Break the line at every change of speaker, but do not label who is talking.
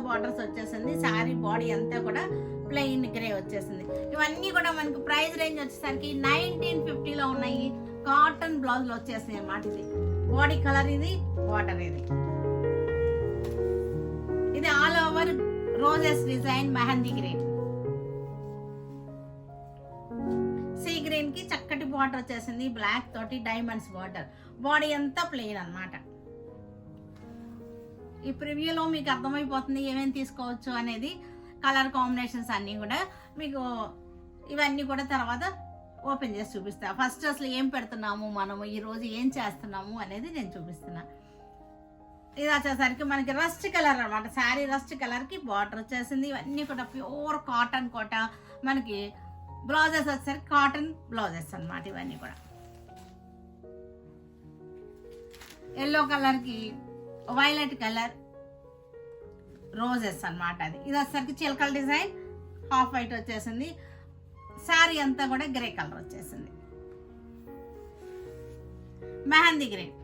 Borders వచ్చేసింది. Sari body అంతా కూడా ప్లెయిన్ గ్రే వచ్చేసింది. ఇవన్నీ కూడా మనకి ప్రైస్ రేంజ్ వచ్చేసరికి 1950లో ఉన్నాయి. కాటన్ బ్లౌజ్ వచ్చేసింది అన్నమాట. ఇది బాడీ కలర్, ఇది బార్డర్, ఇది all over roses design mehndi green. Sea green కి చక్కటి బార్డర్ వచ్చేసింది. బ్లాక్ తోటి డైమండ్స్ బార్డర్. బాడీ అంతా ప్లెయిన్ అన్నమాట. ఈ ప్రివ్యూలో మీకు అర్థమైపోతుంది ఏమేమి తీసుకోవచ్చు అనేది. కలర్ కాంబినేషన్స్ అన్నీ కూడా మీకు ఇవన్నీ కూడా తర్వాత ఓపెన్ చేసి చూపిస్తా. ఫస్ట్ అసలు ఏం పెడుతున్నాము మనము, ఈరోజు ఏం చేస్తున్నాము అనేది నేను చూపిస్తున్నా. ఇది వచ్చేసరికి మనకి రస్ట్ కలర్ అనమాట. శారీ రస్ట్ కలర్కి బార్డర్ వచ్చేసింది. ఇవన్నీ కూడా ప్యూర్ కాటన్ కోట. మనకి బ్లౌజెస్ వచ్చేసరికి కాటన్ బ్లౌజెస్ అనమాట. ఇవన్నీ కూడా ఎల్లో కలర్కి వైలెట్ కలర్ రోజెస్ అనమాట. ఇది వచ్చేసరికి చిలకల డిజైన్ హాఫ్ వైట్ వచ్చేసింది. శారీ అంతా కూడా గ్రే కలర్ వచ్చేసింది. మెహందీ గ్రీన్